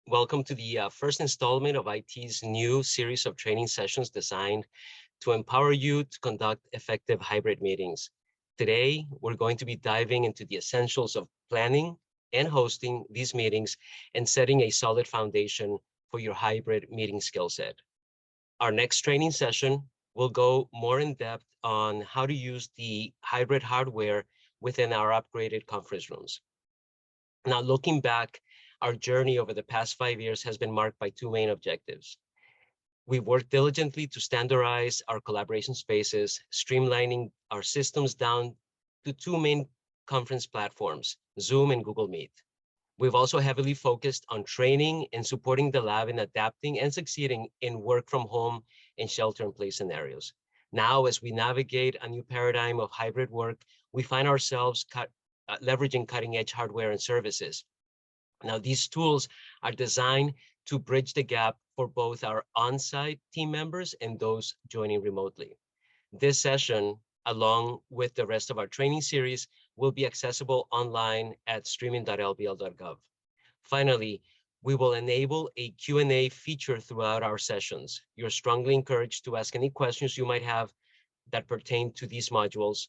Welcome to the first installment of IT's new series of training sessions designed to empower you to conduct effective hybrid meetings. Today, we're going to be diving into the essentials of planning and hosting these meetings and setting a solid foundation for your hybrid meeting skill set. Our next training session will go more in depth on how to use the hybrid hardware within our upgraded conference rooms. Now, looking back, our journey over the past 5 years has been marked by two main objectives. We've worked diligently to standardize our collaboration spaces, streamlining our systems down to two main conference platforms, Zoom and Google Meet. We've also heavily focused on training and supporting the lab in adapting and succeeding in work from home and shelter-in-place scenarios. Now, as we navigate a new paradigm of hybrid work, we find ourselves leveraging cutting-edge hardware and services. Now, these tools are designed to bridge the gap for both our on-site team members and those joining remotely. This session, along with the rest of our training series, will be accessible online at streaming.lbl.gov. Finally, we will enable a Q&A feature throughout our sessions. You're strongly encouraged to ask any questions you might have that pertain to these modules.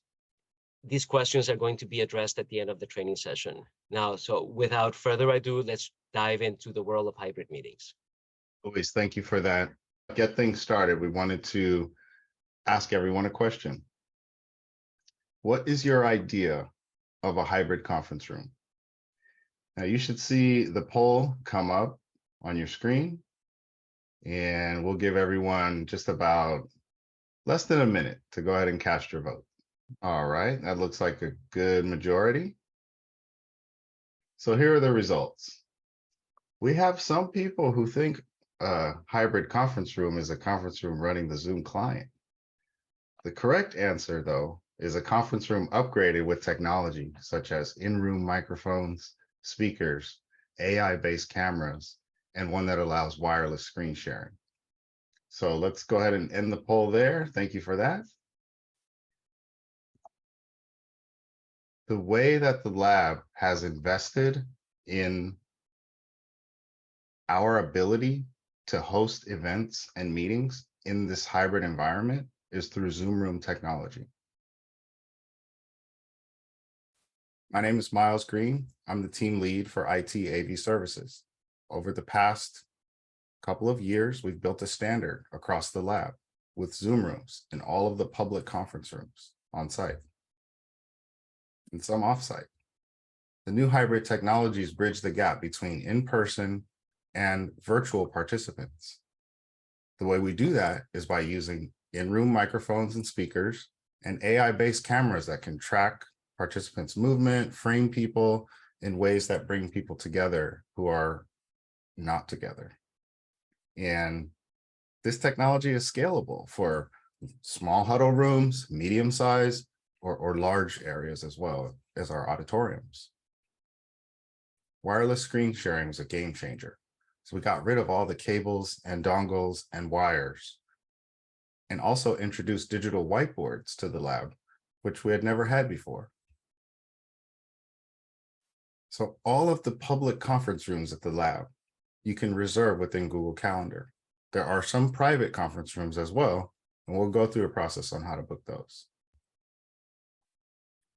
These questions are going to be addressed at the end of the training session. Now, so without further ado, let's dive into the world of hybrid meetings. Luis, thank you for that. Get things started. We wanted to ask everyone a question. What is your idea of a hybrid conference room? Now you should see the poll come up on your screen, and we'll give everyone just about less than a minute to go ahead and cast your vote. All right, that looks like a good majority. So here are the results. We have some people who think a hybrid conference room is a conference room running the Zoom client. The correct answer, though, is a conference room upgraded with technology such as in-room microphones, speakers, AI-based cameras, and one that allows wireless screen sharing. So let's go ahead and end the poll there. Thank you for that. The way that the lab has invested in our ability to host events and meetings in this hybrid environment is through Zoom Room technology. My name is Miles Green. I'm the team lead for IT AV services. Over the past couple of years, we've built a standard across the lab with Zoom rooms in all of the public conference rooms on site and some offsite. The new hybrid technologies bridge the gap between in-person and virtual participants. The way we do that is by using in-room microphones and speakers and AI-based cameras that can track participants' movement, frame people in ways that bring people together who are not together. And this technology is scalable for small huddle rooms, medium size, or large areas as well as our auditoriums. Wireless screen sharing was a game changer. So we got rid of all the cables and dongles and wires, and also introduced digital whiteboards to the lab, which we had never had before. So all of the public conference rooms at the lab, you can reserve within Google Calendar. There are some private conference rooms as well, and we'll go through a process on how to book those.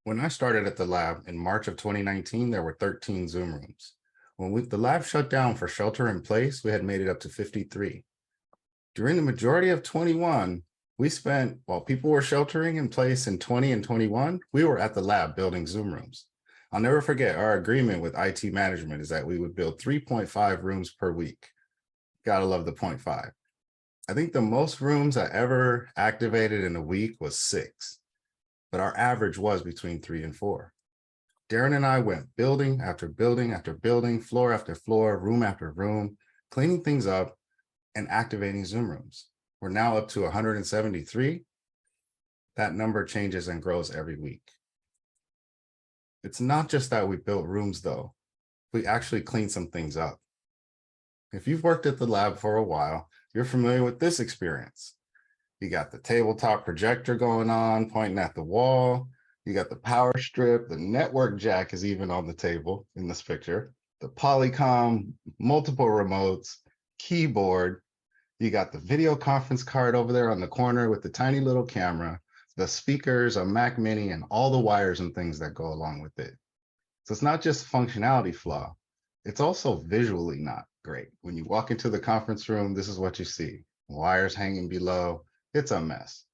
When I started at the lab in March of 2019, there were 13 Zoom rooms. When the lab shut down for shelter in place, we had made it up to 53. During the majority of 21, we spent, while people were sheltering in place in 20 and 21, we were at the lab building Zoom rooms. I'll never forget our agreement with IT management is that we would build 3.5 rooms per week. Gotta love the 0.5. I think the most rooms I ever activated in a week was 6, but our average was between 3 and 4. Darren and I went building after building after building, floor after floor, room after room, cleaning things up and activating Zoom rooms. We're now up to 173. That number changes and grows every week. It's not just that we built rooms though, we actually cleaned some things up. If you've worked at the lab for a while, you're familiar with this experience. You got the tabletop projector going on, pointing at the wall. You got the power strip, the network jack is even on the table in this picture. the Polycom, multiple remotes, keyboard. You got the video conference card over there on the corner with the tiny little camera, the speakers, a Mac Mini, and all the wires and things that go along with it. So it's not just a functionality flaw, it's also visually not great. When you walk into the conference room, this is what you see. Wires hanging below, it's a mess.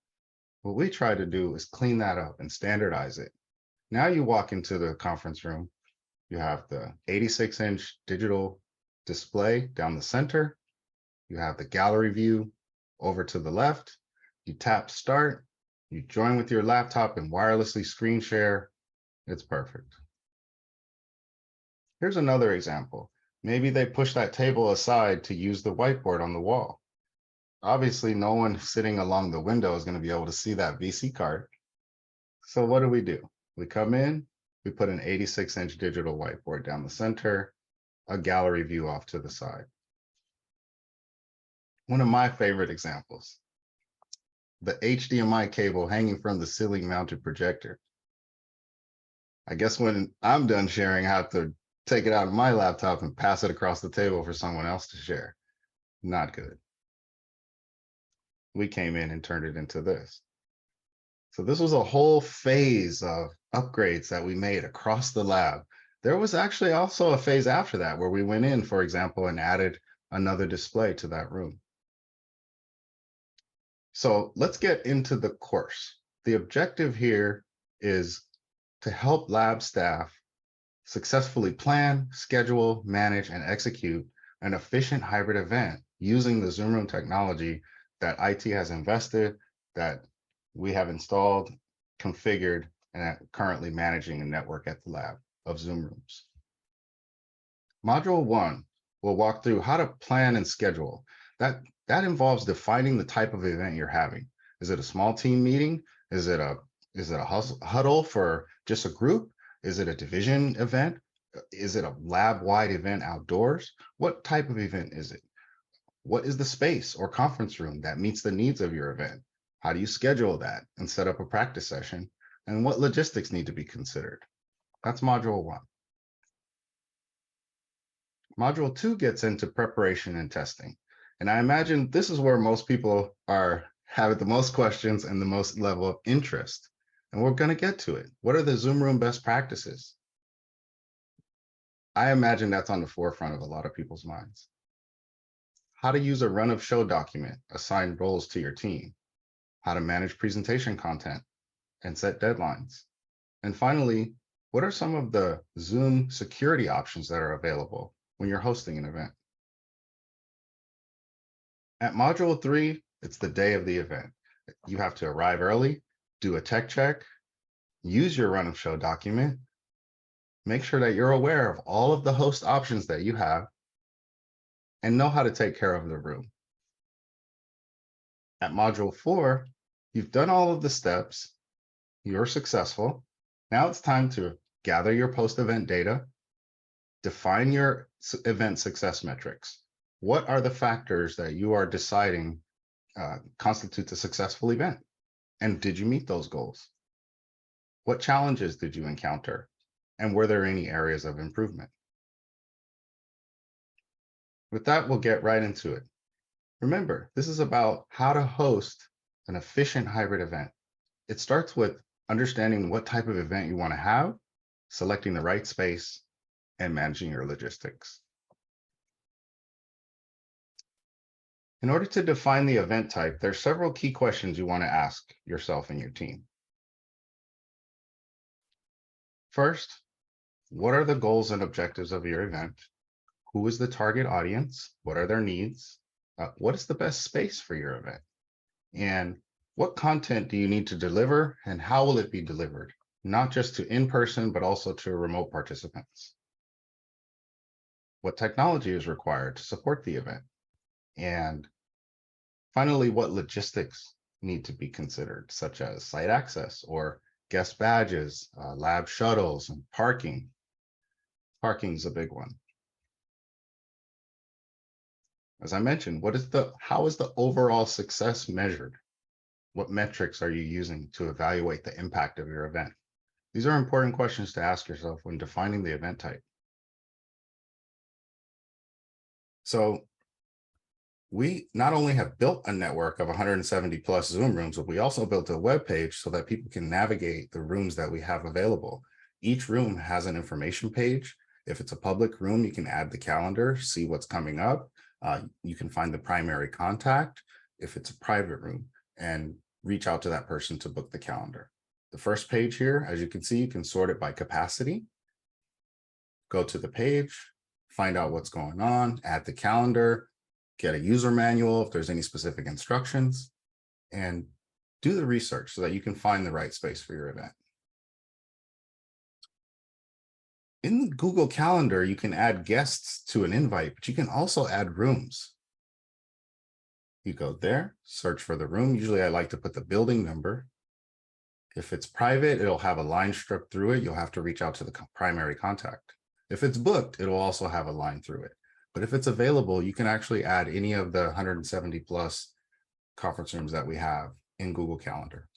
What we try to do is clean that up and standardize it. Now you walk into the conference room, you have the 86-inch digital display down the center. You have the gallery view over to the left. You tap start, you join with your laptop and wirelessly screen share. It's perfect. Here's another example. Maybe they push that table aside to use the whiteboard on the wall. Obviously, no one sitting along the window is going to be able to see that VC card. So what do? We come in, we put an 86-inch digital whiteboard down the center, a gallery view off to the side. One of my favorite examples, the HDMI cable hanging from the ceiling mounted projector. I guess when I'm done sharing, I have to take it out of my laptop and pass it across the table for someone else to share. Not good. We came in and turned it into this. So this was a whole phase of upgrades that we made across the lab. There was actually also a phase after that where we went in, for example, and added another display to that room. So let's get into the course. The objective here is to help lab staff successfully plan, schedule, manage, and execute an efficient hybrid event using the Zoom Room technology that IT has invested, that we have installed, configured, and currently managing a network at the lab of Zoom Rooms. Module 1 will walk through how to plan and schedule. That involves defining the type of event you're having. Is it a small team meeting? Is it a huddle for just a group? Is it a division event? Is it a lab-wide event outdoors? What type of event is it? What is the space or conference room that meets the needs of your event? How do you schedule that and set up a practice session? And what logistics need to be considered? That's module 1. Module 2 gets into preparation and testing. And I imagine this is where most people have the most questions and the most level of interest. And we're going to get to it. What are the Zoom Room best practices? I imagine that's on the forefront of a lot of people's minds. How to use a run of show document, assign roles to your team, how to manage presentation content and set deadlines. And finally, what are some of the Zoom security options that are available when you're hosting an event? At module 3, it's the day of the event. You have to arrive early, do a tech check, use your run of show document, make sure that you're aware of all of the host options that you have, and know how to take care of the room. At module 4, you've done all of the steps, you're successful. Now it's time to gather your post-event data, define your event success metrics. What are the factors that you are deciding constitute a successful event? And did you meet those goals? What challenges did you encounter? And were there any areas of improvement? With that, we'll get right into it. Remember, this is about how to host an efficient hybrid event. It starts with understanding what type of event you want to have, selecting the right space, and managing your logistics. In order to define the event type, there's several key questions you want to ask yourself and your team. First, what are the goals and objectives of your event? Who is the target audience? What are their needs? What is the best space for your event? And what content do you need to deliver and how will it be delivered? Not just to in-person, but also to remote participants. What technology is required to support the event? And finally, what logistics need to be considered, such as site access or guest badges, lab shuttles, and parking. Parking is a big one. As I mentioned, how is the overall success measured? What metrics are you using to evaluate the impact of your event? These are important questions to ask yourself when defining the event type. So we not only have built a network of 170 plus Zoom rooms, but we also built a web page so that people can navigate the rooms that we have available. Each room has an information page. If it's a public room, you can add the calendar, see what's coming up. You can find the primary contact if it's a private room and reach out to that person to book the calendar. The first page here, as you can see, you can sort it by capacity. Go to the page, find out what's going on, add the calendar, get a user manual if there's any specific instructions, and do the research so that you can find the right space for your event. In the Google Calendar, you can add guests to an invite, but you can also add rooms. You go there, search for the room. Usually I like to put the building number. If it's private, it'll have a line strip through it. You'll have to reach out to the primary contact. If it's booked, it'll also have a line through it. But if it's available, you can actually add any of the 170 plus conference rooms that we have in Google Calendar.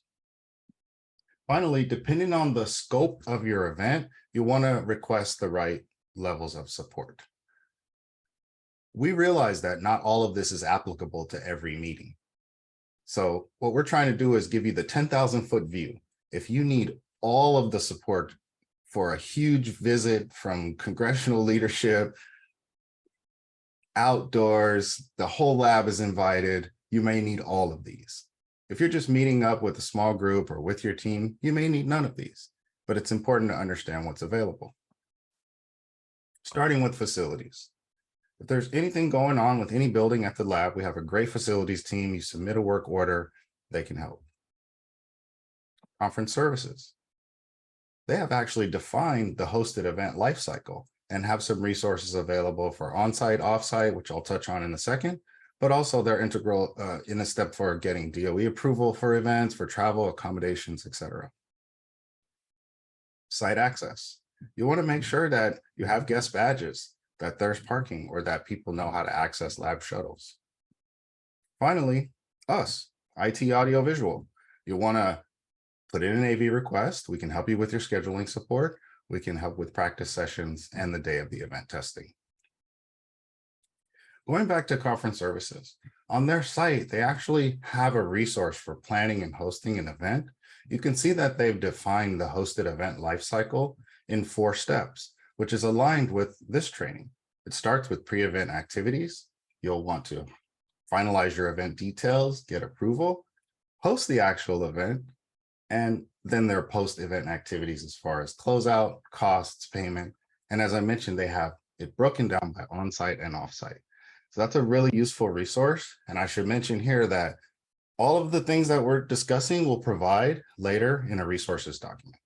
Finally, depending on the scope of your event, you want to request the right levels of support. We realize that not all of this is applicable to every meeting. So what we're trying to do is give you the 10,000-foot view. If you need all of the support for a huge visit from congressional leadership, outdoors, the whole lab is invited, you may need all of these. If you're just meeting up with a small group or with your team, you may need none of these, but it's important to understand what's available. Starting with facilities. If there's anything going on with any building at the lab, we have a great facilities team. You submit a work order, they can help. Conference services. They have actually defined the hosted event lifecycle and have some resources available for on-site, off-site, which I'll touch on in a second, but also they're integral in a step for getting DOE approval for events, for travel, accommodations, etc. Site access. You want to make sure that you have guest badges, that there's parking, or that people know how to access lab shuttles. Finally, us, IT audio visual. You want to put in an AV request. We can help you with your scheduling support. We can help with practice sessions and the day of the event testing. Going back to conference services, on their site, they actually have a resource for planning and hosting an event. You can see that they've defined the hosted event lifecycle in 4 steps, which is aligned with this training. It starts with pre-event activities. You'll want to finalize your event details, get approval, host the actual event, and then there are post-event activities as far as closeout, costs, payment. And as I mentioned, they have it broken down by on-site and off-site. So that's a really useful resource. And I should mention here that all of the things that we're discussing will provide later in a resources document.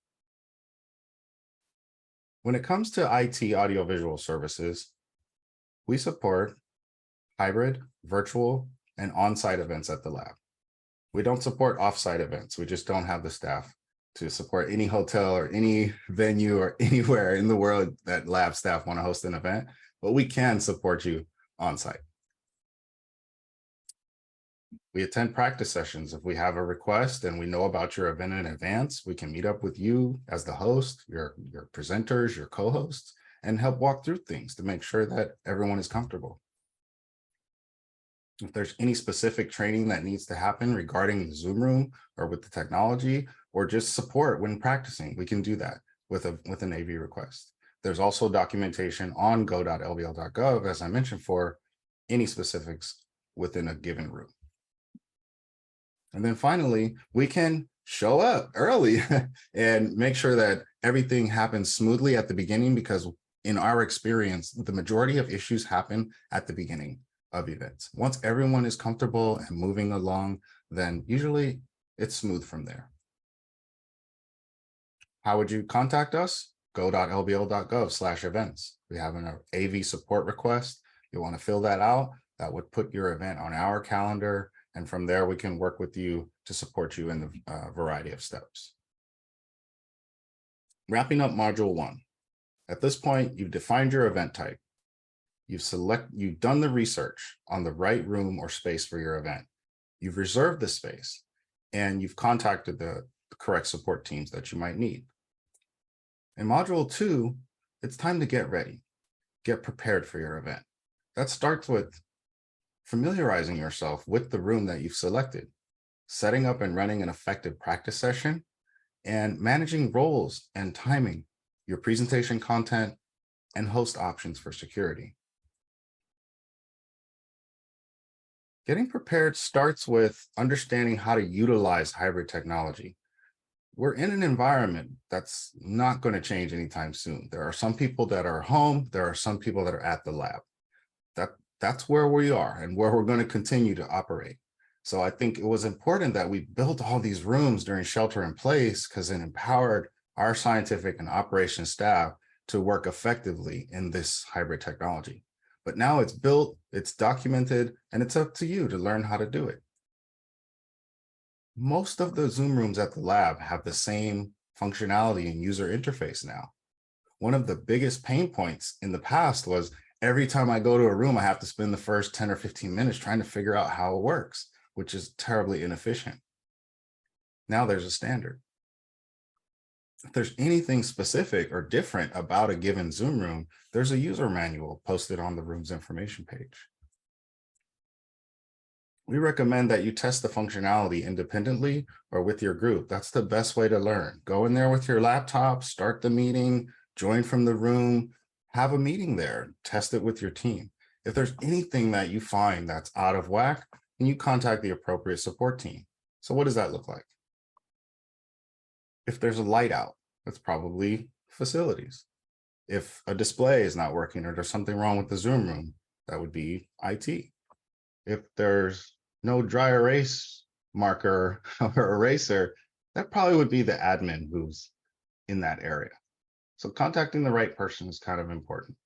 When it comes to IT audiovisual services, we support hybrid, virtual, and on-site events at the lab. We don't support off-site events. We just don't have the staff to support any hotel or any venue or anywhere in the world that lab staff want to host an event, but we can support you on-site. We attend practice sessions. If we have a request and we know about your event in advance, we can meet up with you as the host, your presenters, your co-hosts, and help walk through things to make sure that everyone is comfortable. If there's any specific training that needs to happen regarding the Zoom room or with the technology, or just support when practicing, we can do that with an AV request. There's also documentation on go.lbl.gov, as I mentioned, for any specifics within a given room. And then finally, we can show up early and make sure that everything happens smoothly at the beginning, because in our experience, the majority of issues happen at the beginning of events. Once everyone is comfortable and moving along, then usually it's smooth from there. How would you contact us? go.lbl.gov/events. We have an AV support request. You want to fill that out. That would put your event on our calendar. And from there, we can work with you to support you in the variety of steps. Wrapping up module 1. At this point, you've defined your event type. You've done the research on the right room or space for your event. You've reserved the space, and you've contacted the correct support teams that you might need. In module 2, it's time to get ready, get prepared for your event. That starts with familiarizing yourself with the room that you've selected, setting up and running an effective practice session, and managing roles and timing, your presentation content, and host options for security. Getting prepared starts with understanding how to utilize hybrid technology. We're in an environment that's not going to change anytime soon. There are some people that are home, there are some people that are at the lab. That's where we are and where we're going to continue to operate. So I think it was important that we built all these rooms during shelter in place because it empowered our scientific and operations staff to work effectively in this hybrid technology. But now it's built, it's documented, and it's up to you to learn how to do it. Most of the Zoom rooms at the lab have the same functionality and user interface now. One of the biggest pain points in the past was every time I go to a room, I have to spend the first 10 or 15 minutes trying to figure out how it works, which is terribly inefficient. Now there's a standard. If there's anything specific or different about a given Zoom room, there's a user manual posted on the room's information page. We recommend that you test the functionality independently or with your group. That's the best way to learn. Go in there with your laptop, start the meeting, join from the room, have a meeting there, test it with your team. If there's anything that you find that's out of whack, then you contact the appropriate support team. So what does that look like? If there's a light out, that's probably facilities. If a display is not working or there's something wrong with the Zoom room, that would be IT. If there's no dry erase marker or eraser, that probably would be the admin who's in that area. So contacting the right person is kind of important.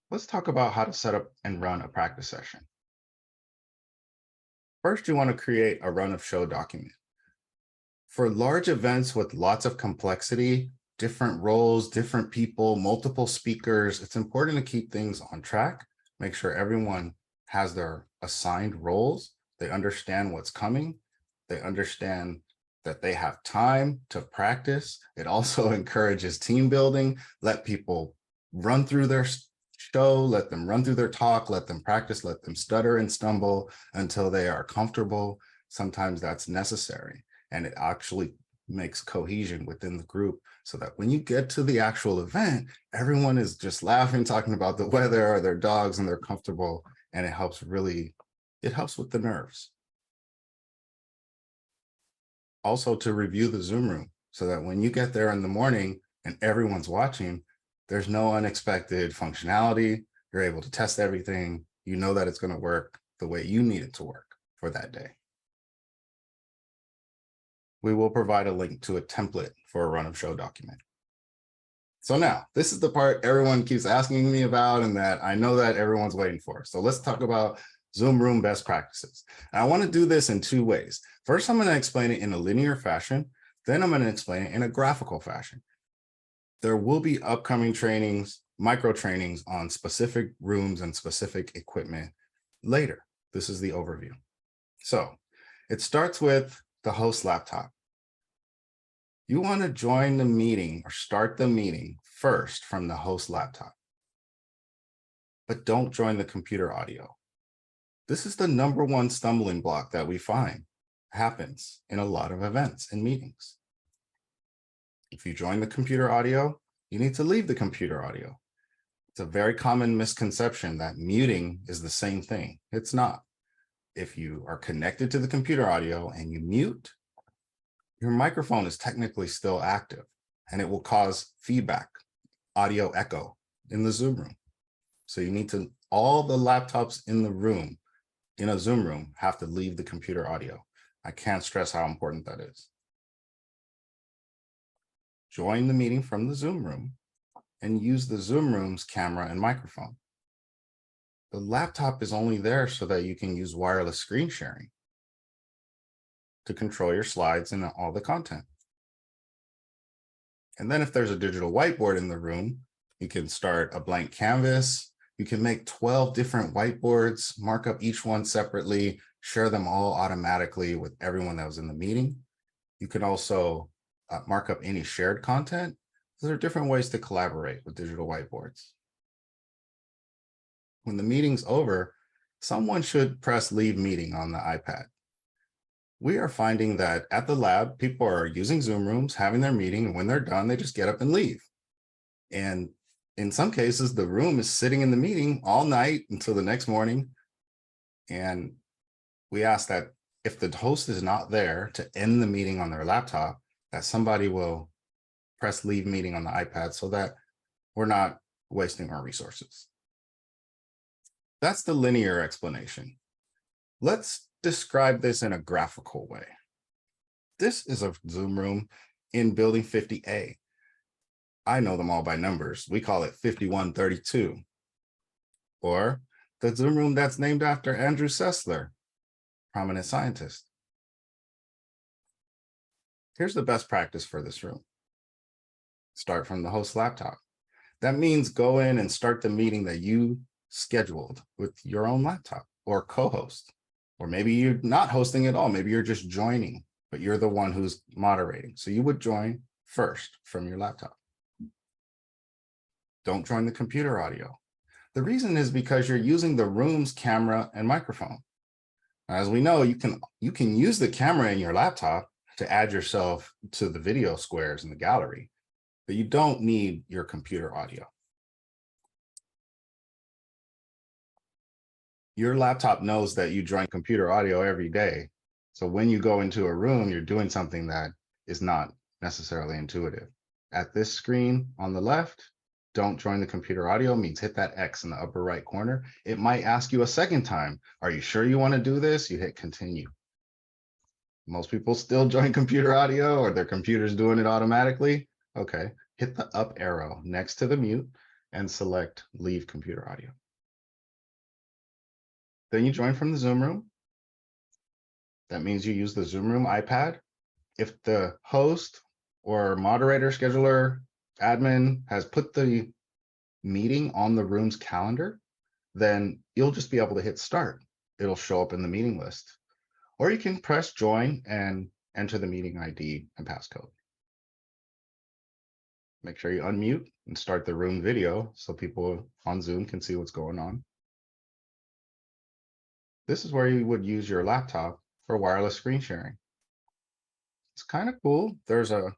Let's talk about how to set up and run a practice session. First, you want to create a run of show document. For large events with lots of complexity, different roles, different people, multiple speakers, it's important to keep things on track, make sure everyone has their assigned roles, they understand what's coming, they understand that they have time to practice. It also encourages team building, let people run through their show, let them run through their talk, let them practice, let them stutter and stumble until they are comfortable. Sometimes that's necessary. And it actually makes cohesion within the group so that when you get to the actual event, everyone is just laughing, talking about the weather or their dogs, and they're comfortable. And it helps with the nerves. Also to review the Zoom room so that when you get there in the morning and everyone's watching, there's no unexpected functionality. You're able to test everything. You know that it's going to work the way you need it to work for that day. We will provide a link to a template for a run of show document. So now, this is the part everyone keeps asking me about and that I know that everyone's waiting for. So let's talk about Zoom room best practices. And I want to do this in two ways. First, I'm going to explain it in a linear fashion. Then I'm going to explain it in a graphical fashion. There will be upcoming trainings, micro trainings on specific rooms and specific equipment later. This is the overview. So it starts with the host laptop. You want to join the meeting or start the meeting first from the host laptop, but don't join the computer audio. This is the #1 stumbling block that we find happens in a lot of events and meetings. If you join the computer audio, you need to leave the computer audio. It's a very common misconception that muting is the same thing. It's not. If you are connected to the computer audio and you mute, your microphone is technically still active and it will cause feedback, audio echo in the Zoom room. So you need to, all the laptops in the room, in a Zoom room, have to leave the computer audio. I can't stress how important that is. Join the meeting from the Zoom room and use the Zoom room's camera and microphone. The laptop is only there so that you can use wireless screen sharing to control your slides and all the content. And then if there's a digital whiteboard in the room, you can start a blank canvas. You can make 12 different whiteboards, mark up each one separately, share them all automatically with everyone that was in the meeting. You can also mark up any shared content. There are different ways to collaborate with digital whiteboards. When the meeting's over, someone should press leave meeting on the iPad. We are finding that at the lab, people are using Zoom rooms, having their meeting, and when they're done, they just get up and leave. And in some cases, the room is sitting in the meeting all night until the next morning. And we ask that if the host is not there to end the meeting on their laptop, that somebody will press leave meeting on the iPad so that we're not wasting our resources. That's the linear explanation. Let's describe this in a graphical way. This is a Zoom room in building 50A. I know them all by numbers. We call it 5132. Or the Zoom room that's named after Andrew Sessler, prominent scientist. Here's the best practice for this room. Start from the host laptop. That means go in and start the meeting that you scheduled with your own laptop or co-host. Or maybe you're not hosting at all. Maybe you're just joining, but you're the one who's moderating. So you would join first from your laptop. Don't join the computer audio. The reason is because you're using the room's camera and microphone. As we know, you can use the camera in your laptop to add yourself to the video squares in the gallery, but you don't need your computer audio. Your laptop knows that you join computer audio every day. So when you go into a room, you're doing something that is not necessarily intuitive. At this screen on the left, don't join the computer audio means hit that X in the upper right corner. It might ask you a second time, are you sure you want to do this? You hit continue. Most people still join computer audio or their computer's doing it automatically. Okay, hit the up arrow next to the mute and select leave computer audio. Then you join from the Zoom room. That means you use the Zoom room iPad. If the host or moderator, scheduler, admin has put the meeting on the room's calendar, then you'll just be able to hit start. It'll show up in the meeting list. Or you can press join and enter the meeting ID and passcode. Make sure you unmute and start the room video so people on Zoom can see what's going on. This is where you would use your laptop for wireless screen sharing. It's kind of cool. There's a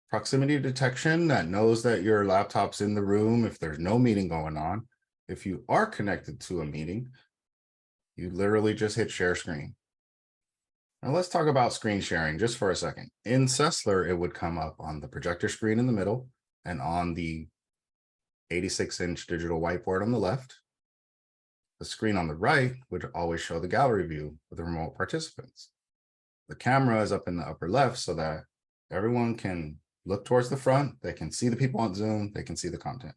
proximity detection that knows that your laptop's in the room if there's no meeting going on. If you are connected to a meeting, you literally just hit share screen. Now let's talk about screen sharing just for a second. In Sessler, it would come up on the projector screen in the middle and on the 86-inch digital whiteboard on the left. The screen on the right would always show the gallery view of the remote participants. The camera is up in the upper left so that everyone can look towards the front, they can see the people on Zoom, they can see the content.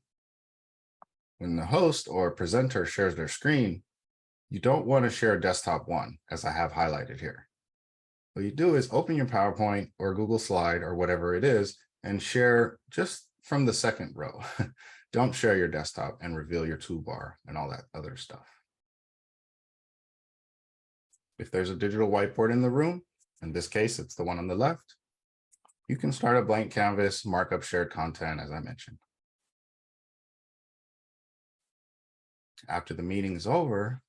When the host or presenter shares their screen, you don't want to share desktop one, as I have highlighted here. What you do is open your PowerPoint or Google Slide or whatever it is and share just from the second row. Don't share your desktop and reveal your toolbar and all that other stuff. If there's a digital whiteboard in the room, in this case, it's the one on the left, you can start a blank canvas, mark up shared content, as I mentioned. After the meeting is over,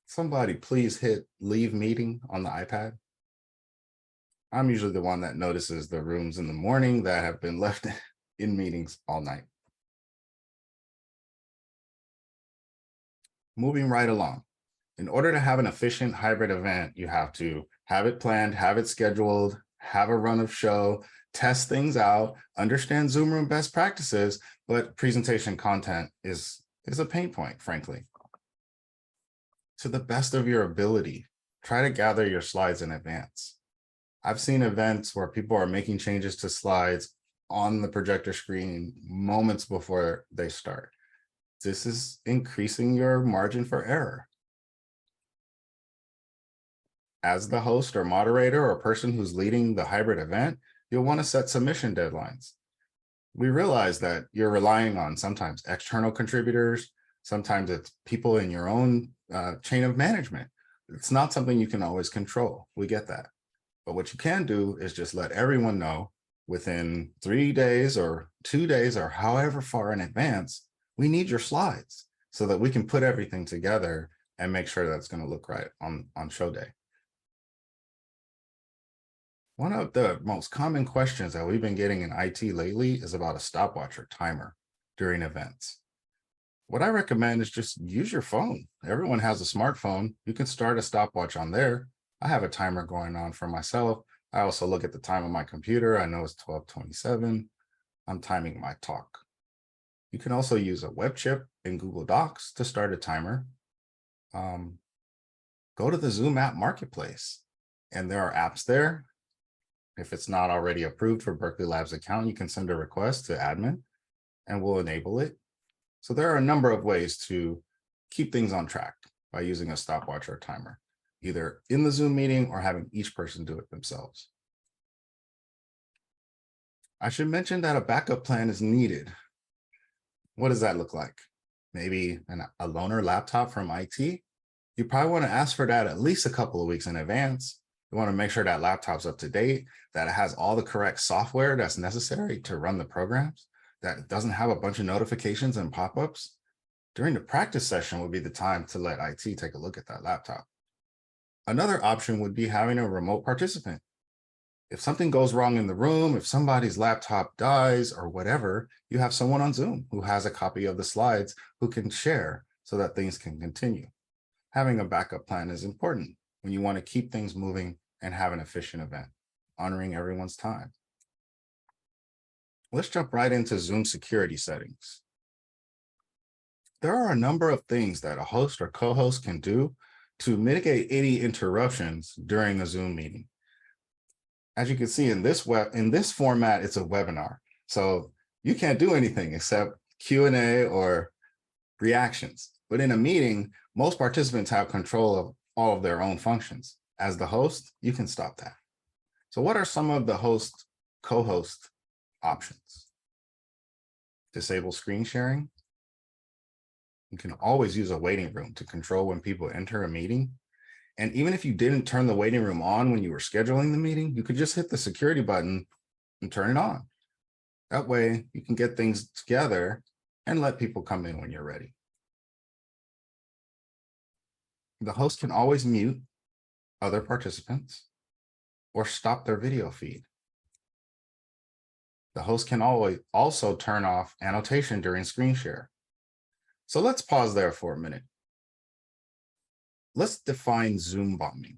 somebody please hit leave meeting on the iPad. I'm usually the one that notices the rooms in the morning that have been left in meetings all night. Moving right along. In order to have an efficient hybrid event, you have to have it planned, have it scheduled, have a run of show, test things out, understand Zoom room best practices, but presentation content is a pain point, frankly. To the best of your ability, try to gather your slides in advance. I've seen events where people are making changes to slides on the projector screen moments before they start. This is increasing your margin for error. As the host or moderator or person who's leading the hybrid event, you'll want to set submission deadlines. We realize that you're relying on sometimes external contributors, sometimes it's people in your own chain of management. It's not something you can always control. We get that. But what you can do is just let everyone know within 3 days or 2 days or however far in advance, we need your slides. so that we can put everything together and make sure that's going to look right on show day. One of the most common questions that we've been getting in IT lately is about a stopwatch or timer during events. What I recommend is just use your phone. Everyone has a smartphone. You can start a stopwatch on there. I have a timer going on for myself. I also look at the time on my computer. I know it's 12:27. I'm timing my talk. You can also use a web chip in Google Docs to start a timer. Go to the Zoom app marketplace, and there are apps there. If it's not already approved for Berkeley Lab's account, you can send a request to admin and we'll enable it. So there are a number of ways to keep things on track by using a stopwatch or timer, either in the Zoom meeting or having each person do it themselves. I should mention that a backup plan is needed. What does that look like? Maybe a loaner laptop from IT? You probably want to ask for that at least a couple of weeks in advance. You want to make sure that laptop's up to date, that it has all the correct software that's necessary to run the programs, that it doesn't have a bunch of notifications and pop-ups. During the practice session would be the time to let IT take a look at that laptop. Another option would be having a remote participant. If something goes wrong in the room, if somebody's laptop dies or whatever, you have someone on Zoom who has a copy of the slides who can share so that things can continue. Having a backup plan is important when you want to keep things moving and have an efficient event, honoring everyone's time. Let's jump right into Zoom security settings. There are a number of things that a host or co-host can do to mitigate any interruptions during a Zoom meeting. As you can see in this format, it's a webinar. So you can't do anything except Q&A or reactions. But in a meeting, most participants have control of all of their own functions. As the host, you can stop that. So what are some of the host co-host options? Disable screen sharing. You can always use a waiting room to control when people enter a meeting. And even if you didn't turn the waiting room on when you were scheduling the meeting, you could just hit the security button and turn it on. That way you can get things together and let people come in when you're ready. The host can always mute other participants or stop their video feed. The host can always also turn off annotation during screen share. So let's pause there for a minute. Let's define Zoom bombing.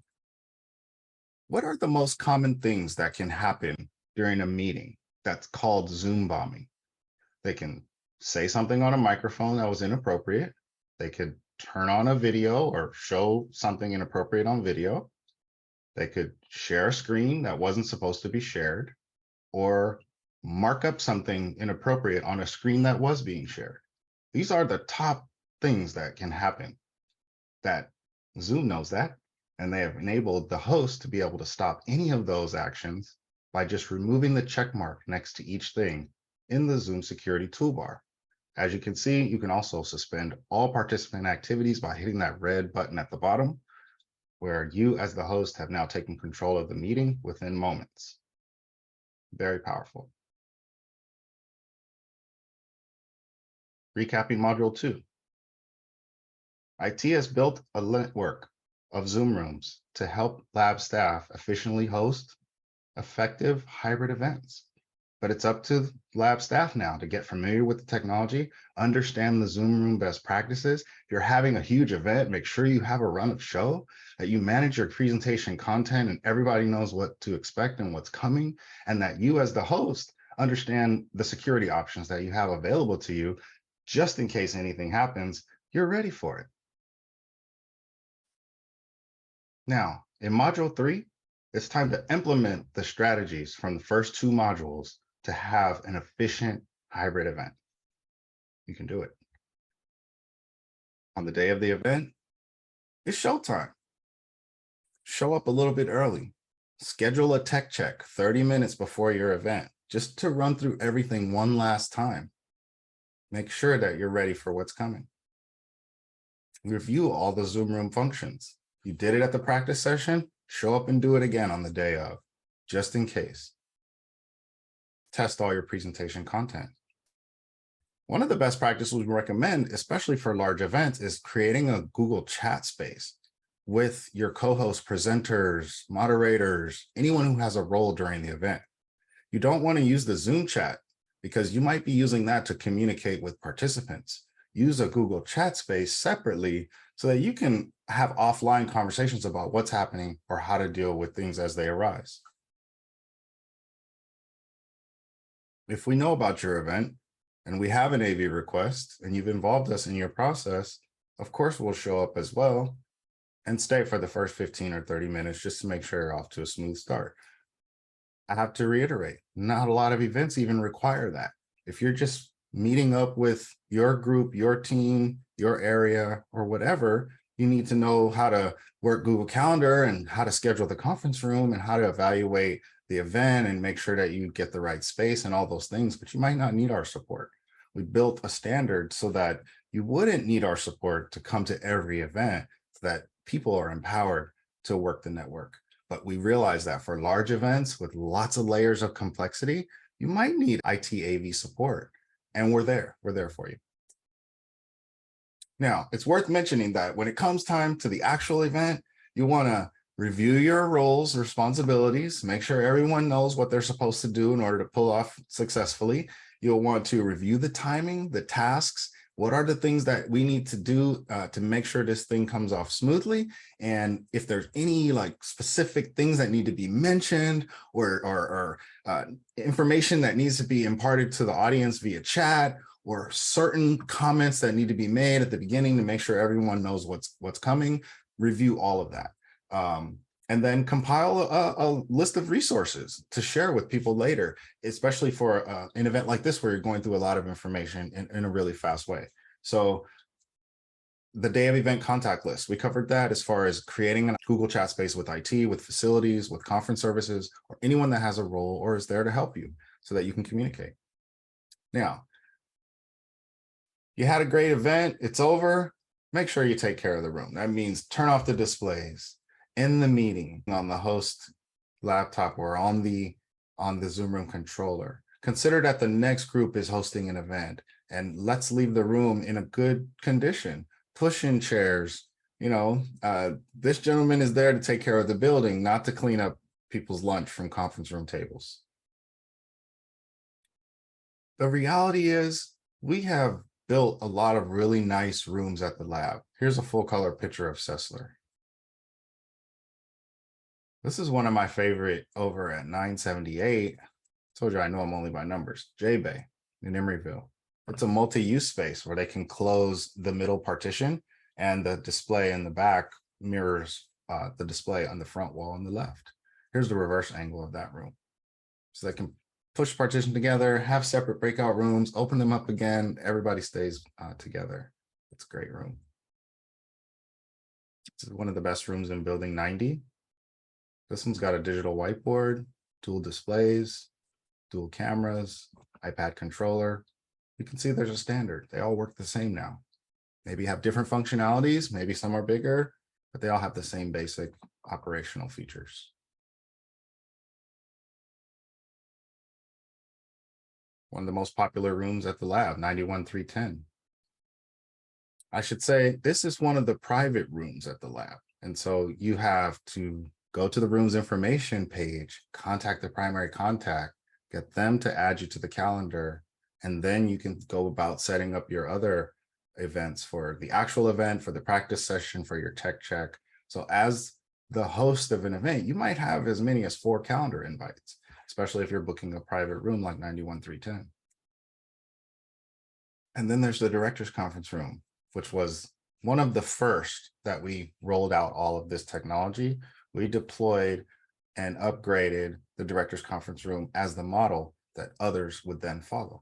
What are the most common things that can happen during a meeting that's called Zoom bombing? They can say something on a microphone that was inappropriate. They could turn on a video or show something inappropriate on video. They could share a screen that wasn't supposed to be shared, or mark up something inappropriate on a screen that was being shared. These are the top things that can happen. That Zoom knows that, and they have enabled the host to be able to stop any of those actions by just removing the check mark next to each thing in the Zoom security toolbar. As you can see, you can also suspend all participant activities by hitting that red button at the bottom, where you as the host have now taken control of the meeting within moments. Very powerful. Recapping Module 2. IT has built a network of Zoom rooms to help lab staff efficiently host effective hybrid events. But it's up to lab staff now to get familiar with the technology, understand the Zoom room best practices. If you're having a huge event, make sure you have a run of show, that you manage your presentation content and everybody knows what to expect and what's coming, and that you as the host understand the security options that you have available to you, just in case anything happens, you're ready for it. Now, in Module 3, it's time to implement the strategies from the first two modules to have an efficient hybrid event. You can do it. On the day of the event, it's showtime. Show up a little bit early. Schedule a tech check 30 minutes before your event, just to run through everything one last time. Make sure that you're ready for what's coming. Review all the Zoom room functions. You did it at the practice session, show up and do it again on the day of, just in case. Test all your presentation content. One of the best practices we recommend, especially for large events, is creating a Google chat space with your co-host, presenters, moderators, anyone who has a role during the event. You don't want to use the Zoom chat because you might be using that to communicate with participants. Use a Google chat space separately so that you can have offline conversations about what's happening or how to deal with things as they arise. If we know about your event and we have an AV request and you've involved us in your process, of course, we'll show up as well and stay for the first 15 or 30 minutes just to make sure you're off to a smooth start. I have to reiterate, not a lot of events even require that. If you're just meeting up with your group, your team, your area, or whatever, you need to know how to work Google Calendar and how to schedule the conference room and how to evaluate the event and make sure that you get the right space and all those things, but you might not need our support. We built a standard so that you wouldn't need our support to come to every event, so that people are empowered to work the network. But we realize that for large events with lots of layers of complexity, you might need IT AV support. And we're there for you. Now, it's worth mentioning that when it comes time to the actual event, you want to review your roles, responsibilities, make sure everyone knows what they're supposed to do in order to pull off successfully. You'll want to review the timing, the tasks. What are the things that we need to do to make sure this thing comes off smoothly? And if there's any like specific things that need to be mentioned or information that needs to be imparted to the audience via chat, or certain comments that need to be made at the beginning to make sure everyone knows what's coming, review all of that. And then compile a list of resources to share with people later, especially for an event like this where you're going through a lot of information in a really fast way. So the day of event contact list, we covered that as far as creating a Google chat space with IT, with facilities, with conference services, or anyone that has a role or is there to help you so that you can communicate. Now, you had a great event, it's over, make sure you take care of the room. That means turn off the displays, in the meeting on the host laptop or on the Zoom room controller. Consider that the next group is hosting an event, and let's leave the room in a good condition. Push in chairs. This gentleman is there to take care of the building, not to clean up people's lunch from conference room tables. The reality is we have built a lot of really nice rooms at the lab. Here's a full color picture of Sessler. This is one of my favorite over at 978. Told you I know them only by numbers. J-Bay in Emeryville. It's a multi-use space where they can close the middle partition and the display in the back mirrors the display on the front wall on the left. Here's the reverse angle of that room. So they can push partition together, have separate breakout rooms, open them up again. Everybody stays together. It's a great room. It's one of the best rooms in building 90. This one's got a digital whiteboard, dual displays, dual cameras, iPad controller. You can see there's a standard. They all work the same now. Maybe have different functionalities, maybe some are bigger, but they all have the same basic operational features. One of the most popular rooms at the lab, 91310. I should say this is one of the private rooms at the lab. And so you have to go to the room's information page, contact the primary contact, get them to add you to the calendar, and then you can go about setting up your other events for the actual event, for the practice session, for your tech check. So as the host of an event, you might have as many as 4 calendar invites, especially if you're booking a private room like 91310. And then there's the director's conference room, which was one of the first that we rolled out all of this technology. We deployed and upgraded the director's conference room as the model that others would then follow.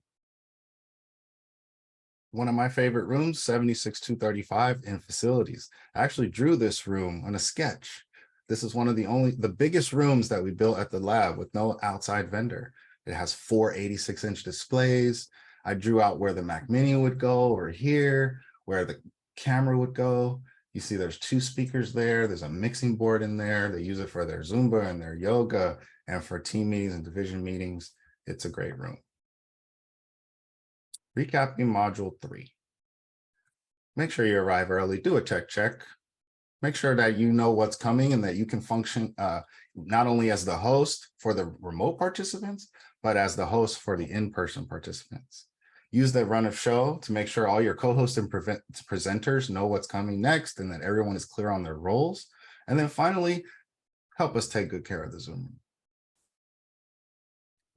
One of my favorite rooms, 76235 in facilities. I actually drew this room on a sketch. This is one of the biggest rooms that we built at the lab with no outside vendor. It has 4 86-inch displays. I drew out where the Mac Mini would go over here, where the camera would go. You see there's 2 speakers there. There's a mixing board in there. They use it for their Zumba and their yoga and for team meetings and division meetings. It's a great room. Recapping Module 3. Make sure you arrive early, do a tech check. Make sure that you know what's coming and that you can function not only as the host for the remote participants, but as the host for the in-person participants. Use the run of show to make sure all your co-hosts and presenters know what's coming next and that everyone is clear on their roles. And then finally, help us take good care of the Zoom room.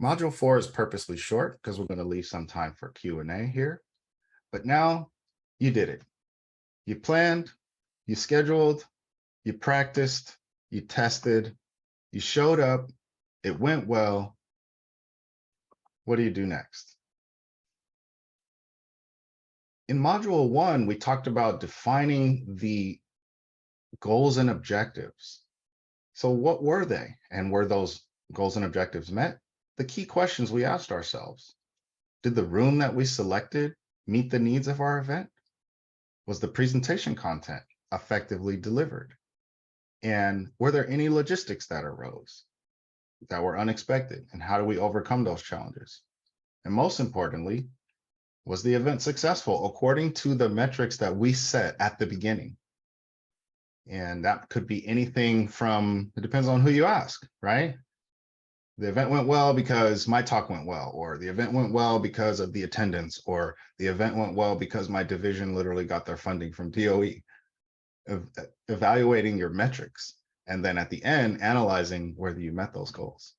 Module 4 is purposely short because we're going to leave some time for Q&A here. But now you did it. You planned, you scheduled, you practiced, you tested, you showed up, it went well. What do you do next? In Module 1, we talked about defining the goals and objectives. So what were they? And were those goals and objectives met? The key questions we asked ourselves. Did the room that we selected meet the needs of our event? Was the presentation content effectively delivered? And were there any logistics that arose that were unexpected? And how do we overcome those challenges? And most importantly, was the event successful according to the metrics that we set at the beginning? And that could be anything from, it depends on who you ask, right? The event went well because my talk went well, or the event went well because of the attendance, or the event went well because my division literally got their funding from DOE. Evaluating your metrics, and then at the end, analyzing whether you met those goals.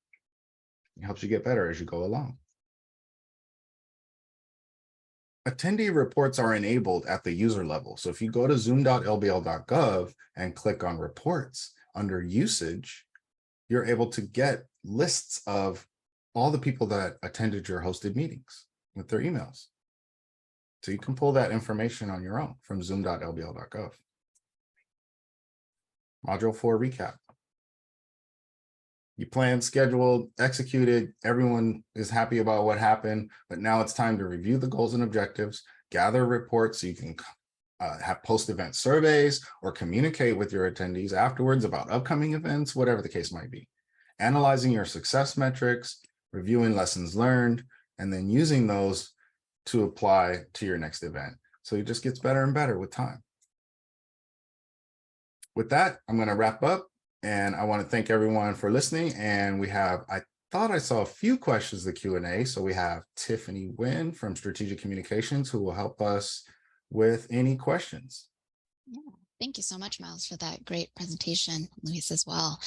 It helps you get better as you go along. Attendee reports are enabled at the user level. So if you go to zoom.lbl.gov and click on reports under usage, you're able to get lists of all the people that attended your hosted meetings with their emails. So you can pull that information on your own from zoom.lbl.gov. Module 4 recap. You planned, scheduled, executed, everyone is happy about what happened, but now it's time to review the goals and objectives, gather reports so you can have post-event surveys or communicate with your attendees afterwards about upcoming events, whatever the case might be. Analyzing your success metrics, reviewing lessons learned, and then using those to apply to your next event. So it just gets better and better with time. With that, I'm going to wrap up, and I want to thank everyone for listening. And we have, I thought I saw a few questions in the Q&A. So we have Tiffany Nguyen from Strategic Communications who will help us with any questions. Yeah, thank you so much, Miles, for that great presentation, Luis, as well.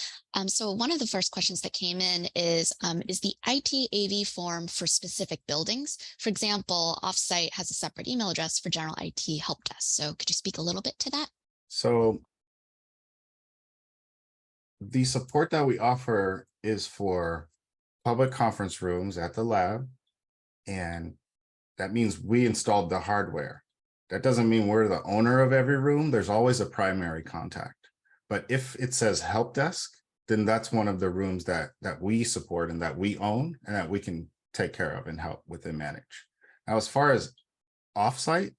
So one of the first questions that came in is the IT AV form for specific buildings? For example, Offsite has a separate email address for general IT help desk. So could you speak a little bit to that? So the support that we offer is for public conference rooms at the lab, and that means we installed the hardware. That doesn't mean we're the owner of every room. There's always a primary contact. But if it says help desk, then that's one of the rooms that we support and that we own and that we can take care of and help with and manage. Now, as far as offsite,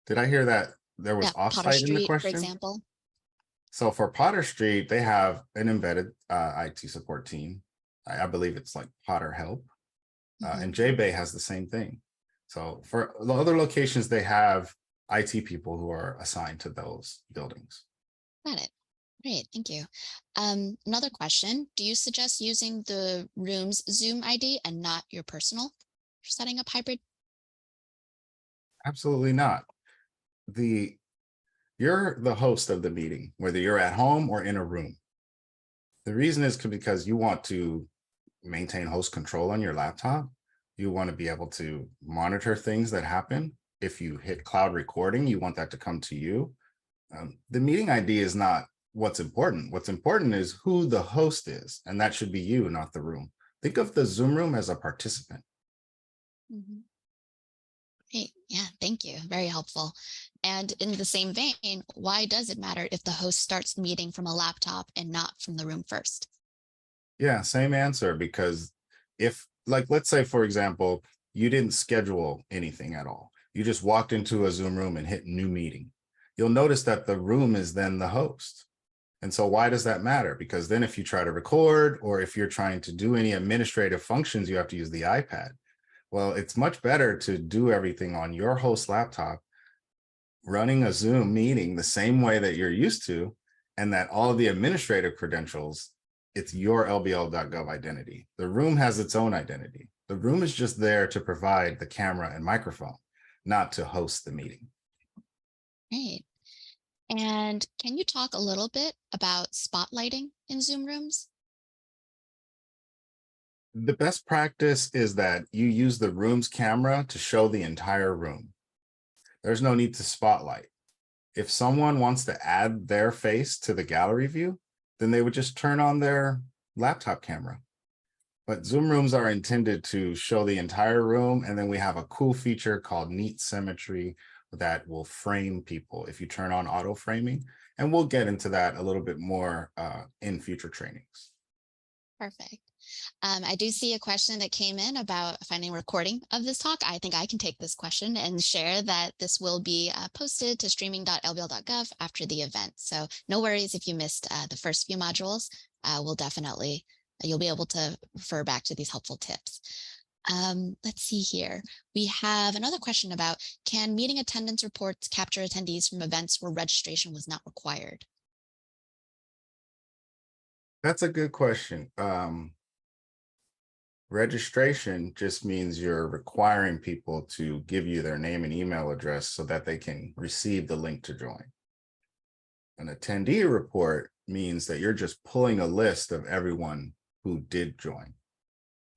did I hear that there was offsite in the question? For example. So for Potter Street, they have an embedded IT support team. I believe it's like Potter Help. And J-Bay has the same thing. So for the other locations, they have IT people who are assigned to those buildings. Got it. Great, thank you. Another question, do you suggest using the room's Zoom ID and not your personal for setting up hybrid? Absolutely not. You're the host of the meeting, whether you're at home or in a room. The reason is because you want to maintain host control on your laptop. You want to be able to monitor things that happen. If you hit cloud recording, you want that to come to you. The meeting ID is not what's important. What's important is who the host is, and that should be you, not the room. Think of the Zoom room as a participant. Great. Yeah, thank you. Very helpful. And in the same vein, why does it matter if the host starts the meeting from a laptop and not from the room first? Yeah, same answer, because if, like, let's say, for example, you didn't schedule anything at all. You just walked into a Zoom room and hit new meeting. You'll notice that the room is then the host. And so why does that matter? Because then if you try to record or if you're trying to do any administrative functions, you have to use the iPad. Well, it's much better to do everything on your host laptop, running a Zoom meeting the same way that you're used to, and that all of the administrative credentials, it's your lbl.gov identity. The room has its own identity. The room is just there to provide the camera and microphone, not to host the meeting. Great. And can you talk a little bit about spotlighting in Zoom rooms? The best practice is that you use the room's camera to show the entire room. There's no need to spotlight. If someone wants to add their face to the gallery view, then they would just turn on their laptop camera. But Zoom rooms are intended to show the entire room. And then we have a cool feature called Neat Symmetry that will frame people if you turn on auto framing. And we'll get into that a little bit more in future trainings. Perfect. I do see a question that came in about finding a recording of this talk. I think I can take this question and share that this will be posted to streaming.lbl.gov after the event. So no worries if you missed the first few modules. We'll definitely, you'll be able to refer back to these helpful tips. Let's see here. We have another question about, can meeting attendance reports capture attendees from events where registration was not required? That's a good question. Registration just means you're requiring people to give you their name and email address so that they can receive the link to join. An attendee report means that you're just pulling a list of everyone who did join.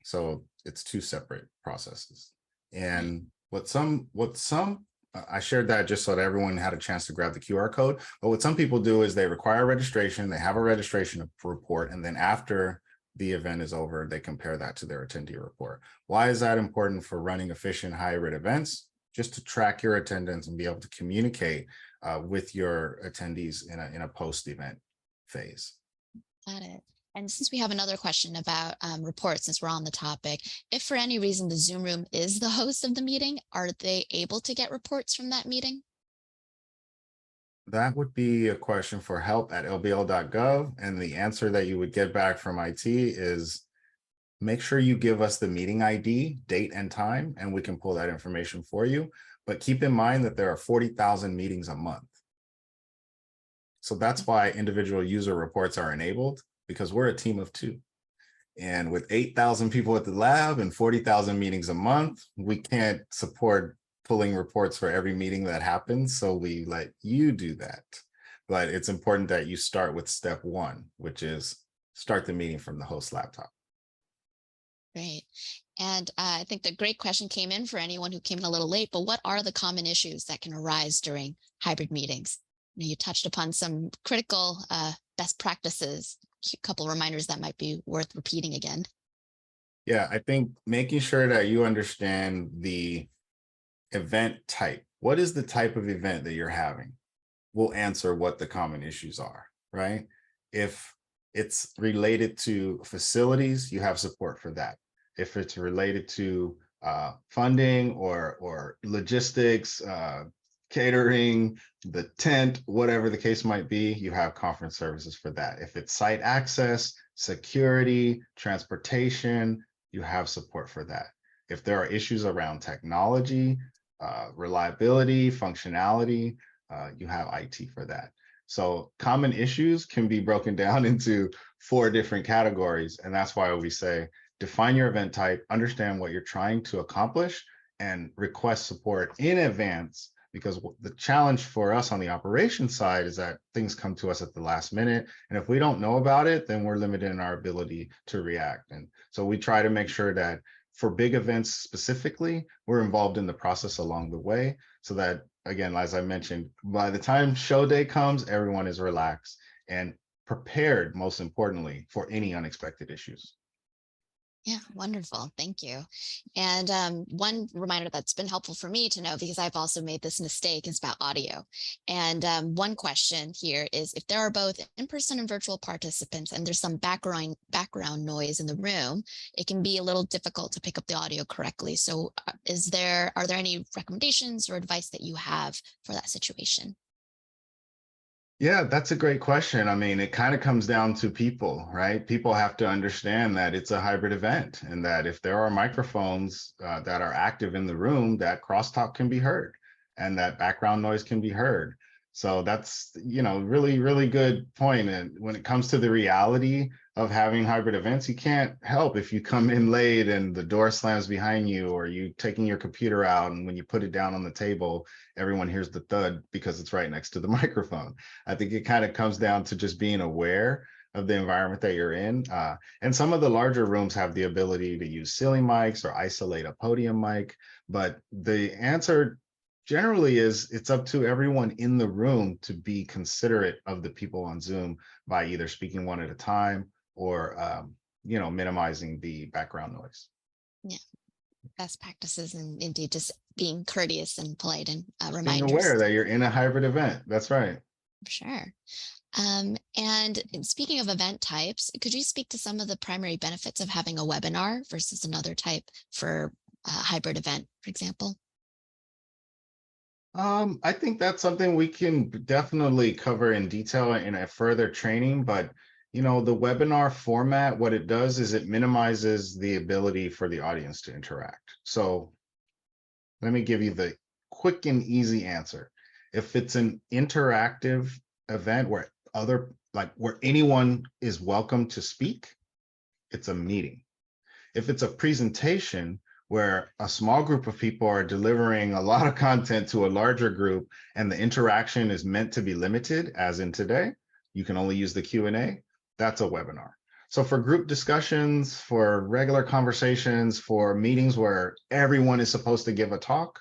So it's two separate processes. And I shared that just so that everyone had a chance to grab the QR code. But what some people do is they require registration, they have a registration report, and then after the event is over, they compare that to their attendee report. Why is that important for running efficient hybrid events? Just to track your attendance and be able to communicate with your attendees in a post-event phase. Got it. And since we have another question about reports, since we're on the topic, if for any reason the Zoom room is the host of the meeting, are they able to get reports from that meeting? That would be a question for help@lbl.gov. And the answer that you would get back from IT is make sure you give us the meeting ID, date and time, and we can pull that information for you. But keep in mind that there are 40,000 meetings a month. So that's why individual user reports are enabled, because we're a team of two. And with 8,000 people at the lab and 40,000 meetings a month, we can't support pulling reports for every meeting that happens. So we let you do that. But it's important that you start with step one, which is start the meeting from the host laptop. Great. And I think the great question came in for anyone who came in a little late, but what are the common issues that can arise during hybrid meetings? You touched upon some critical best practices, a couple reminders that might be worth repeating again. Yeah, I think making sure that you understand the event type. What is the type of event that you're having? Will answer what the common issues are, right? If it's related to facilities, you have support for that. If it's related to funding or logistics, catering, the tent, whatever the case might be, you have conference services for that. If it's site access, security, transportation, you have support for that. If there are issues around technology, reliability, functionality, you have IT for that. So common issues can be broken down into 4 different categories. And that's why we say, define your event type, understand what you're trying to accomplish, and request support in advance. Because the challenge for us on the operations side is that things come to us at the last minute. And if we don't know about it, then we're limited in our ability to react. And so we try to make sure that for big events specifically, we're involved in the process along the way so that, again, as I mentioned, by the time show day comes, everyone is relaxed and prepared, most importantly, for any unexpected issues. Yeah, wonderful. Thank you. And one reminder that's been helpful for me to know, because I've also made this mistake, is about audio. And one question here is, if there are both in-person and virtual participants and there's some background noise in the room, it can be a little difficult to pick up the audio correctly. So are there any recommendations or advice that you have for that situation? Yeah, that's a great question. I mean, it kind of comes down to people, right? People have to understand that it's a hybrid event and that if there are microphones that are active in the room, that crosstalk can be heard and that background noise can be heard. So that's, really, really good point. And when it comes to the reality of having hybrid events, you can't help if you come in late and the door slams behind you or you taking your computer out and when you put it down on the table, everyone hears the thud because it's right next to the microphone. I think it kind of comes down to just being aware of the environment that you're in. And some of the larger rooms have the ability to use ceiling mics or isolate a podium mic. But the answer generally is it's up to everyone in the room to be considerate of the people on Zoom by either speaking one at a time or, minimizing the background noise. Yeah, best practices and indeed just being courteous and polite and Being reminders. aware that you're in a hybrid event. That's right. Sure. And speaking of event types, could you speak to some of the primary benefits of having a webinar versus another type for a hybrid event, for example? I think that's something we can definitely cover in detail in a further training, but the webinar format, what it does is it minimizes the ability for the audience to interact. So let me give you the quick and easy answer. If it's an interactive event where anyone is welcome to speak, it's a meeting. If it's a presentation where a small group of people are delivering a lot of content to a larger group and the interaction is meant to be limited, as in today, you can only use the Q&A, that's a webinar. So for group discussions, for regular conversations, for meetings where everyone is supposed to give a talk,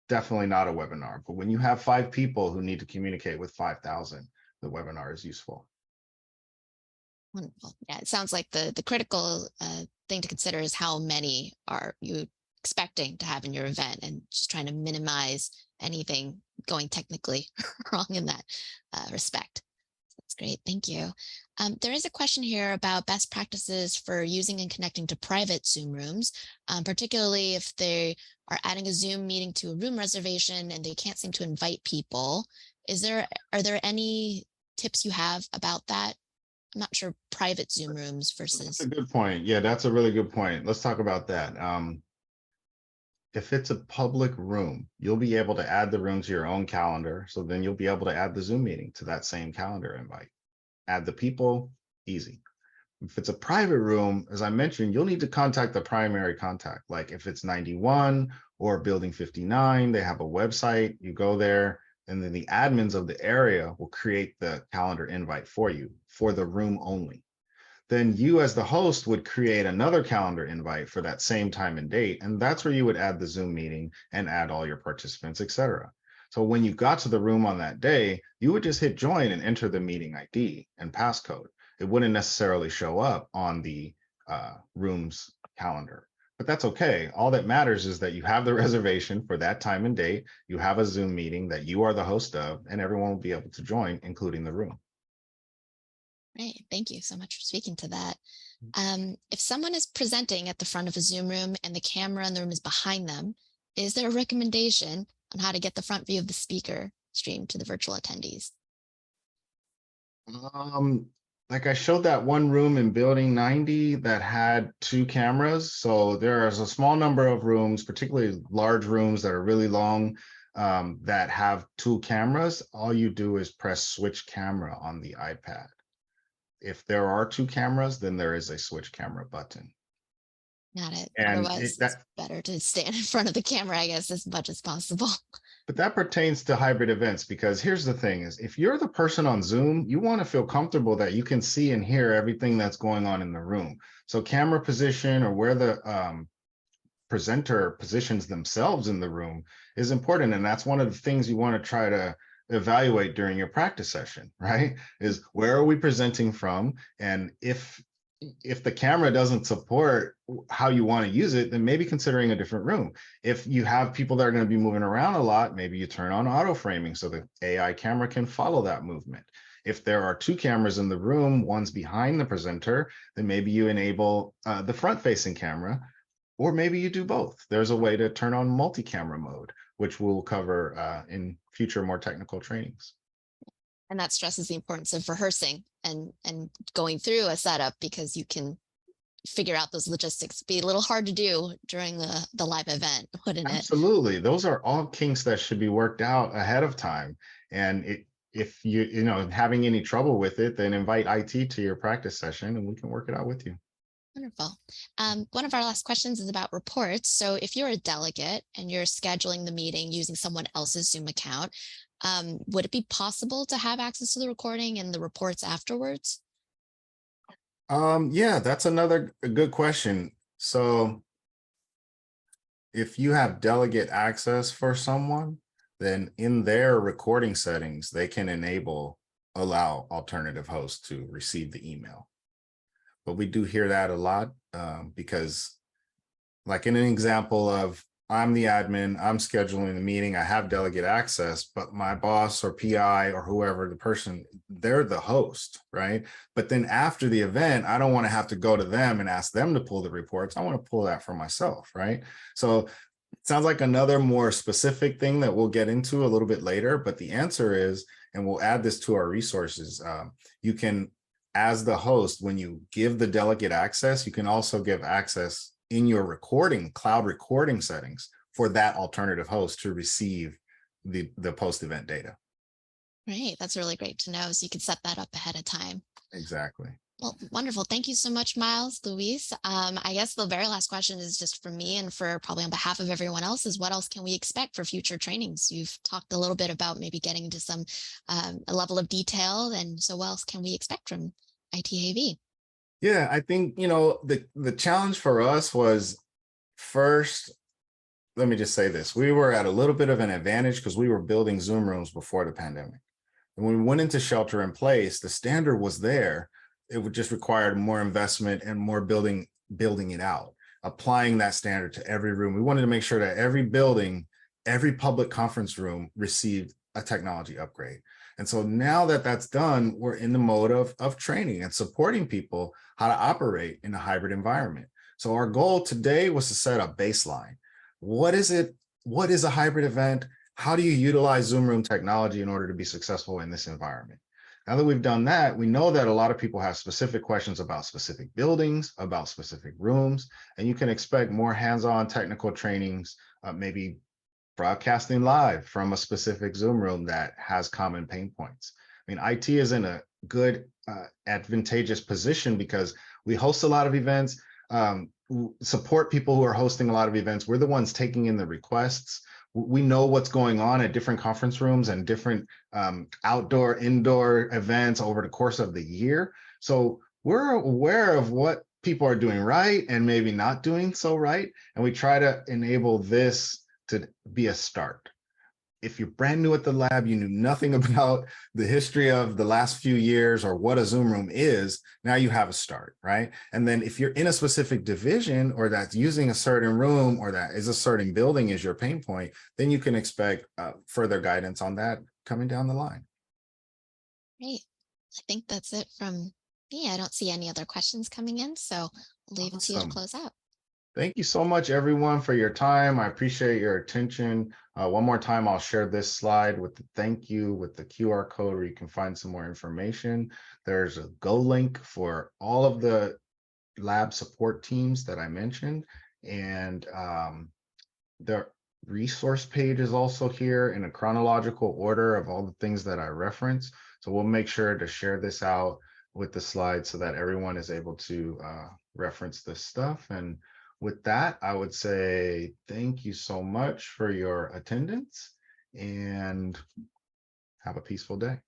definitely not a webinar. But when you have 5 people who need to communicate with 5,000, the webinar is useful. Wonderful. Yeah, it sounds like the critical thing to consider is how many are you expecting to have in your event, and just trying to minimize anything going technically wrong in that respect. That's great. Thank you. There is a question here about best practices for using and connecting to private Zoom rooms, particularly if they are adding a Zoom meeting to a room reservation and they can't seem to invite people. Are there any tips you have about that? I'm not sure private Zoom rooms That's a versus. good point. Yeah, that's a really good point. Let's talk about that. If it's a public room, you'll be able to add the room to your own calendar. So then you'll be able to add the Zoom meeting to that same calendar invite. Add the people, easy. If it's a private room, as I mentioned, you'll need to contact the primary contact. Like if it's 91 or building 59, they have a website, you go there, and then the admins of the area will create the calendar invite for you for the room only. Then you as the host would create another calendar invite for that same time and date. And that's where you would add the Zoom meeting and add all your participants, etc. So when you got to the room on that day, you would just hit join and enter the meeting ID and passcode. It wouldn't necessarily show up on the room's calendar, but that's okay. All that matters is that you have the reservation for that time and date. You have a Zoom meeting that you are the host of, and everyone will be able to join, including the room. Right. Thank you so much for speaking to that. If someone is presenting at the front of a Zoom room and the camera in the room is behind them, is there a recommendation on how to get the front view of the speaker streamed to the virtual attendees? Um, like I showed that one room in building 90 that had 2 cameras. So there is a small number of rooms, particularly large rooms that are really long, that have 2 cameras. All you do is press switch camera on the iPad. If there are 2 cameras, then there is a switch camera button. Not it. And Otherwise, it's better to stand in front of the camera, I guess, as much as possible. but that pertains to hybrid events because here's the thing is if you're the person on Zoom, you want to feel comfortable that you can see and hear everything that's going on in the room. So camera position or where the presenter positions themselves in the room is important. And that's one of the things you want to try to evaluate during your practice session, right? Is where are we presenting from? And if the camera doesn't support how you want to use it, then maybe considering a different room. If you have people that are going to be moving around a lot, maybe you turn on auto framing so the AI camera can follow that movement. If there are 2 cameras in the room, one's behind the presenter, then maybe you enable the front facing camera, or maybe you do both. There's a way to turn on multi-camera mode, which we'll cover in future more technical trainings. And that stresses the importance of rehearsing and going through a setup, because you can figure out those logistics. Be a little hard to do during the live event, wouldn't it? Absolutely. Those are all kinks that should be worked out ahead of time. And if you know, having any trouble with it, then invite IT to your practice session and we can work it out with you. Wonderful. One of our last questions is about reports. So if you're a delegate and you're scheduling the meeting using someone else's Zoom account, would it be possible to have access to the recording and the reports afterwards? Yeah, that's another good question. So if you have delegate access for someone, then in their recording settings, they can allow alternative hosts to receive the email. But we do hear that a lot because, like in an example of, I'm the admin, I'm scheduling the meeting, I have delegate access, but my boss or PI or whoever the person, they're the host, right? But then after the event, I don't want to have to go to them and ask them to pull the reports. I want to pull that for myself, right? So it sounds like another more specific thing that we'll get into a little bit later, but the answer is, and we'll add this to our resources, you can, as the host, when you give the delegate access, you can also give access in your cloud recording settings for that alternative host to receive the post-event data. Great. That's really great to know. So you can set that up ahead of time. Exactly. Well, wonderful. Thank you so much, Miles, Luis. I guess the very last question is just for me and for probably on behalf of everyone else, is what else can we expect for future trainings? You've talked a little bit about maybe getting into some a level of detail. And so what else can we expect from ITAV? Yeah, I think, you know, the challenge for us was, first, let me just say this. We were at a little bit of an advantage because we were building Zoom rooms before the pandemic. And when we went into shelter in place, the standard was there. It would just require more investment and more building it out, applying that standard to every room. We wanted to make sure that every building, every public conference room received a technology upgrade. And so now that that's done, we're in the mode of training and supporting people how to operate in a hybrid environment. So our goal today was to set a baseline. What is it? What is a hybrid event? How do you utilize Zoom room technology in order to be successful in this environment? Now that we've done that, we know that a lot of people have specific questions about specific buildings, about specific rooms, and you can expect more hands-on technical trainings, maybe broadcasting live from a specific Zoom room that has common pain points. I mean, IT is in a good, advantageous position because we host a lot of events, support people who are hosting a lot of events. We're the ones taking in the requests. We know what's going on at different conference rooms and different outdoor, indoor events over the course of the year. So we're aware of what people are doing right and maybe not doing so right. And we try to enable this to be a start. If you're brand new at the lab, you knew nothing about the history of the last few years or what a Zoom room is, now you have a start, right? And then if you're in a specific division or that's using a certain room or that is a certain building is your pain point, then you can expect further guidance on that coming down the line. Great. I think that's it from me. I don't see any other questions coming in, so I'll leave it to you to Awesome. close out. Thank you so much, everyone, for your time. I appreciate your attention. One more time, I'll share this slide with the thank you with the QR code where you can find some more information. There's a Go link for all of the lab support teams that I mentioned. And the resource page is also here in a chronological order of all the things that I reference. So we'll make sure to share this out with the slides so that everyone is able to reference this stuff. And with that, I would say thank you so much for your attendance and have a peaceful day.